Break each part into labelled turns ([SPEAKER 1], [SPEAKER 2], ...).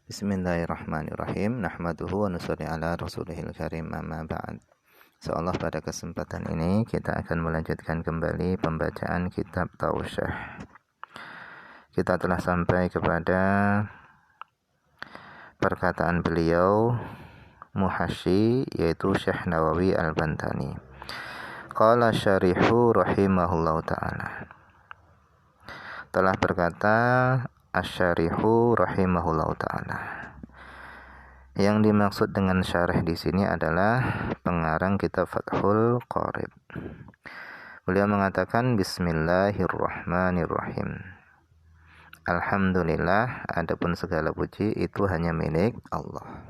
[SPEAKER 1] Bismillahirrahmanirrahim. Nahmaduhu wa nusalli ala rasulihil karim, amma ba'd. Insyaallah pada kesempatan ini kita akan melanjutkan kembali pembacaan kitab Tausyih. Kita telah sampai kepada perkataan beliau muhasyi, yaitu Syekh Nawawi Al-Bantani. Qala syarihu rahimahullahu ta'ala. Telah berkata Asy-Syarihu rahimahullahu taala. Yang dimaksud dengan syarah di sini adalah pengarang kitab Fathul Qorib. Beliau mengatakan Bismillahirrahmanirrahim. Alhamdulillah, adapun segala puji itu hanya milik Allah.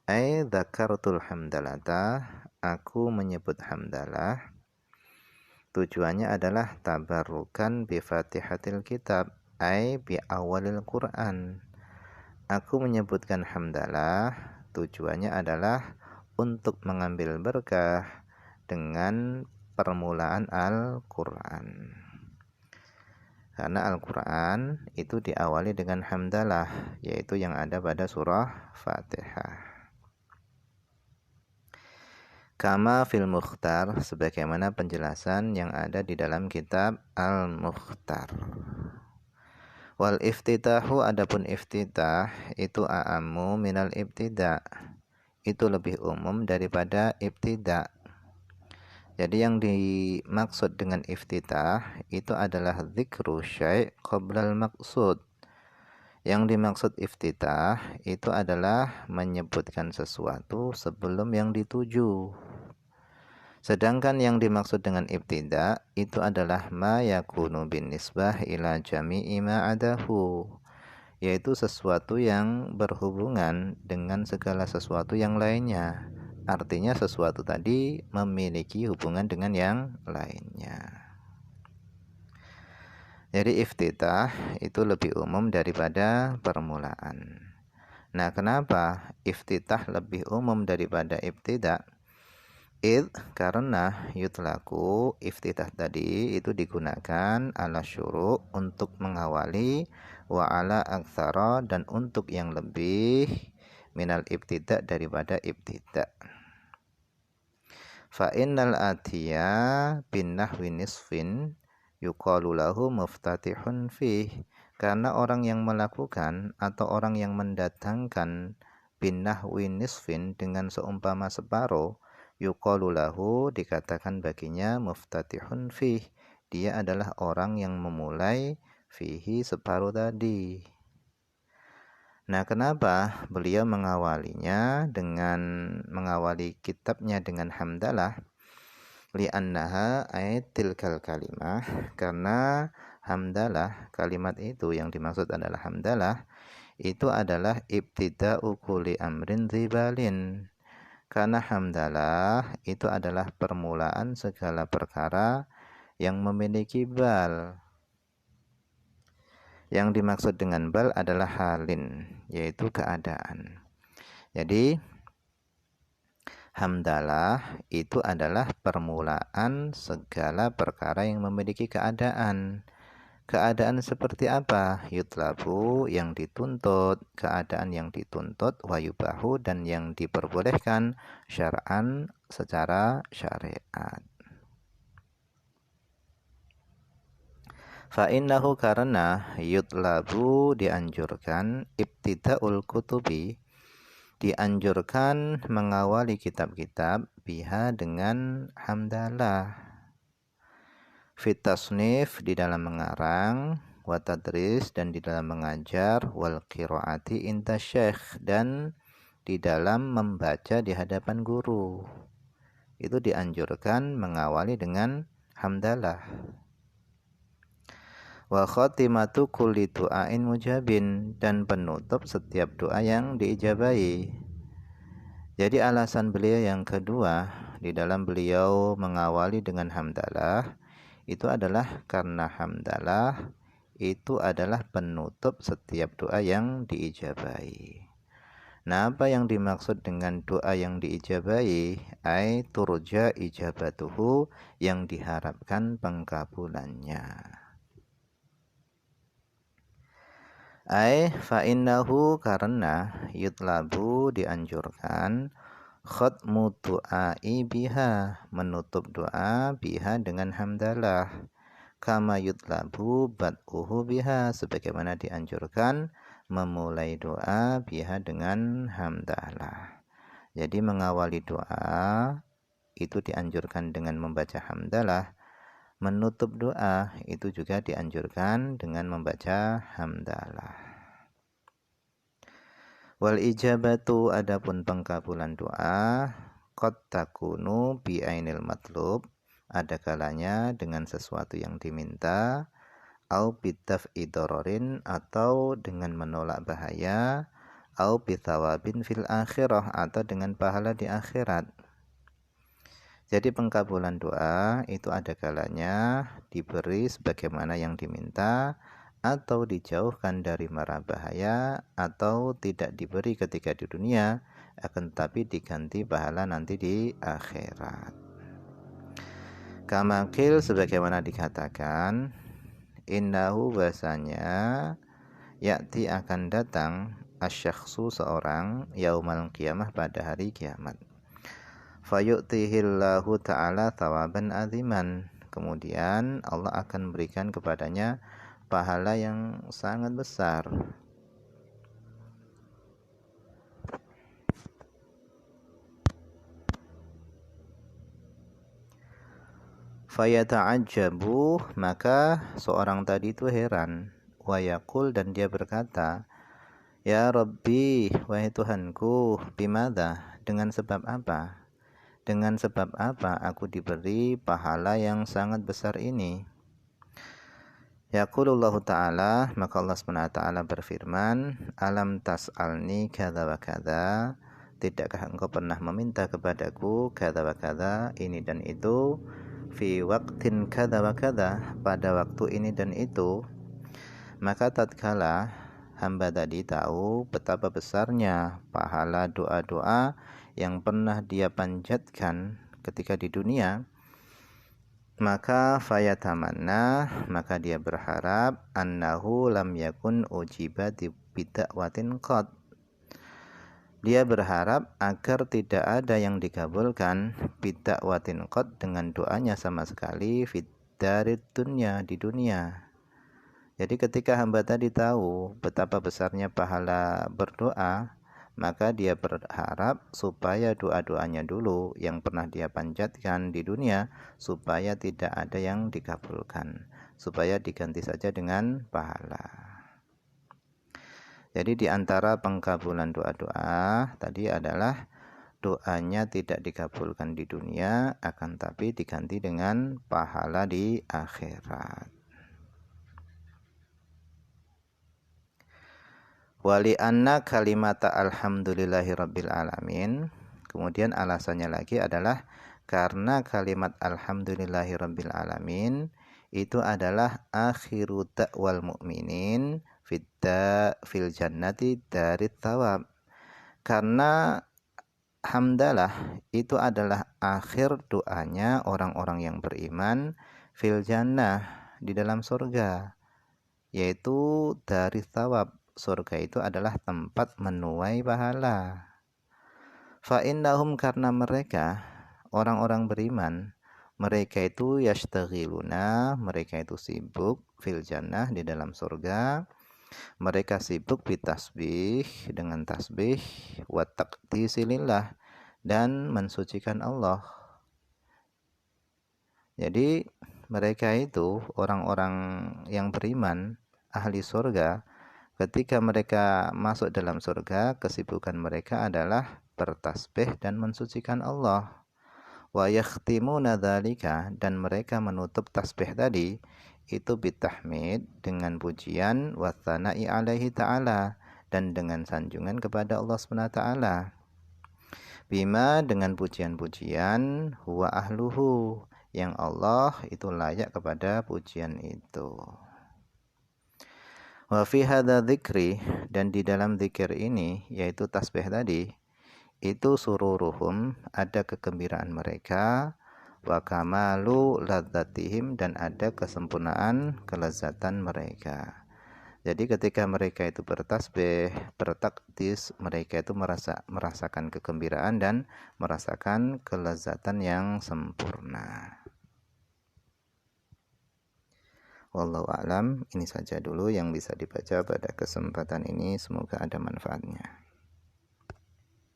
[SPEAKER 1] Ai dzakartul hamdalata, aku menyebut hamdalah. Tujuannya adalah tabarrukan bi Fatihatil kitab. Ai bi awalil Quran. Aku menyebutkan hamdalah, tujuannya adalah untuk mengambil berkah dengan permulaan Al-Quran. Karena Al-Quran itu diawali dengan hamdalah, yaitu yang ada pada surah Fatihah. Kama fil Mukhtar, sebagaimana penjelasan yang ada di dalam kitab Al-Mukhtar. Wal iftitahu, adapun iftitah itu a'ammu minal ibtida, itu lebih umum daripada ibtida. Jadi yang dimaksud dengan iftitah itu adalah dzikru syai' qoblal maqsud. Yang dimaksud iftitah itu adalah menyebutkan sesuatu sebelum yang dituju. Sedangkan yang dimaksud dengan ibtida itu adalah ma yakunu bin nisbah ila jami'i ma adahu, yaitu sesuatu yang berhubungan dengan segala sesuatu yang lainnya. Artinya sesuatu tadi memiliki hubungan dengan yang lainnya. Jadi iftitah itu lebih umum daripada permulaan. Nah, kenapa iftitah lebih umum daripada ibtida? Karena yutlaku, iftitah tadi itu digunakan ala syuru' untuk mengawali, wa ala aktsara, dan untuk yang lebih, minal ibtida' daripada ibtida'. Fa innal atiya bin nahwi nisfin yuqalu lahu muftatihun fih. Karena orang yang melakukan atau orang yang mendatangkan bin nahwi nisfin dengan seumpama separuh, yuqalu lahu, dikatakan baginya muftatihun fih, dia adalah orang yang memulai fihi separuh tadi. Nah, kenapa beliau mengawali kitabnya dengan hamdalah? Li'annaha tilkal kalimah, karena hamdalah, kalimat itu yang dimaksud adalah hamdalah, itu adalah ibtida'u kulli amrin dzibalin. Karena hamdalah itu adalah permulaan segala perkara yang memiliki bal. Yang dimaksud dengan bal adalah halin, yaitu keadaan. Jadi hamdalah itu adalah permulaan segala perkara yang memiliki keadaan. Keadaan seperti apa? Yutlabu, yang dituntut, keadaan yang dituntut, wa yubahu, dan yang diperbolehkan, syar'an, secara syariat. Fa innahu, karena yutlabu dianjurkan, ibtida'ul kutubi, dianjurkan mengawali kitab-kitab, biha dengan hamdalah. Fit tasnif, di dalam mengarang, wa tadris, dan di dalam mengajar, wal qiraati inda syekh, dan di dalam membaca di hadapan guru. Itu dianjurkan mengawali dengan hamdalah. Wa khatimatu kulli du'ain mujabin, dan penutup setiap doa yang diijabahi. Jadi alasan beliau yang kedua di dalam beliau mengawali dengan hamdalah itu adalah karena hamdalah itu adalah penutup setiap doa yang diijabahi. Nah, apa yang dimaksud dengan doa yang diijabahi? Ai turja ijabatuhu, yang diharapkan pengkabulannya. Fa innahu karena yutlabu dianjurkan khatmu du'ai biha menutup doa biha dengan hamdalah kama yutlabu bad'uhu biha sebagaimana dianjurkan memulai doa biha dengan hamdalah. Jadi mengawali doa itu dianjurkan dengan membaca hamdalah, menutup doa itu juga dianjurkan dengan membaca hamdalah. Wal ijabatu adapun pengkabulan doa qad takunu bi ainil matlub ada kalanya dengan sesuatu yang diminta au bitaf'i dororin atau dengan menolak bahaya au bitawabin fil akhirah atau dengan pahala di akhirat. Jadi pengkabulan doa itu ada kalanya diberi sebagaimana yang diminta atau dijauhkan dari mara bahaya atau tidak diberi ketika di dunia akan tetapi diganti pahala nanti di akhirat. Kamakil sebagaimana dikatakan innahu bahasanya yakti akan datang asyakhsu seorang yaumal qiyamah pada hari kiamat. Fayu'tihillahu ta'ala thawaban aziman. Kemudian Allah akan berikan kepadanya pahala yang sangat besar. Fayata'ajjabu, maka seorang tadi itu heran. Wa yaqul, dan dia berkata, Ya Rabbi, wahai Tuhanku, bimada, dengan sebab apa? Dengan sebab apa aku diberi pahala yang sangat besar ini? Yaqulullahu ta'ala, maka Allah SWT berfirman, Alam tas'alni kadha wa kadha, tidakkah engkau pernah meminta kepadaku kadha wa kadha, ini dan itu, fi waqtin kadha wa kadha, pada waktu ini dan itu. Maka tatkala hamba tadi tahu betapa besarnya pahala doa-doa yang pernah dia panjatkan ketika di dunia, maka fayatamanna, maka dia berharap annahu lam yakun ujiba bida'watin qad. Dia berharap agar tidak ada yang dikabulkan bida'watin qad dengan doanya sama sekali fid darid dunya, di dunia. Jadi ketika hamba tadi tahu betapa besarnya pahala berdoa, maka dia berharap supaya doa-doanya dulu yang pernah dia panjatkan di dunia supaya tidak ada yang dikabulkan, supaya diganti saja dengan pahala. Jadi di antara pengkabulan doa-doa tadi adalah doanya tidak dikabulkan di dunia akan tapi diganti dengan pahala di akhirat. Wali anna kalimata alhamdulillahi rabbil alamin. Kemudian alasannya lagi adalah karena kalimat alhamdulillahi rabbil alamin itu adalah akhiru da'wal mu'minin fil jannati darit thawab. Karena hamdalah itu adalah akhir doanya orang-orang yang beriman fil jannah, di dalam surga, yaitu dari thawab. Surga itu adalah tempat menuai pahala. Fa innahum, karena mereka orang-orang beriman, mereka itu yastaghiluna, mereka itu sibuk fil jannah, di dalam surga. Mereka sibuk bitasbih, dengan tasbih, wa taqdisi lillah, dan mensucikan Allah. Jadi mereka itu orang-orang yang beriman, ahli surga, ketika mereka masuk dalam surga, kesibukan mereka adalah bertasbih dan mensucikan Allah. Wa yakhtimuna dzalika, dan mereka menutup tasbih tadi itu bitahmid, dengan pujian, wa tsana'i alaihi ta'ala, dan dengan sanjungan kepada Allah SWT. Bima, dengan pujian-pujian, huwa ahluhu, yang Allah itu layak kepada pujian itu. Wa fi hadza dzikri, dan di dalam zikir ini yaitu tasbih tadi, itu sururuhum, ada kegembiraan mereka, wa kamalu ladzatihim, dan ada kesempurnaan kelezatan mereka. Jadi ketika mereka itu bertasbih, bertakdis, mereka itu merasakan kegembiraan dan merasakan kelezatan yang sempurna. Wallahu a'lam, ini saja dulu yang bisa dibaca pada kesempatan ini, semoga ada manfaatnya.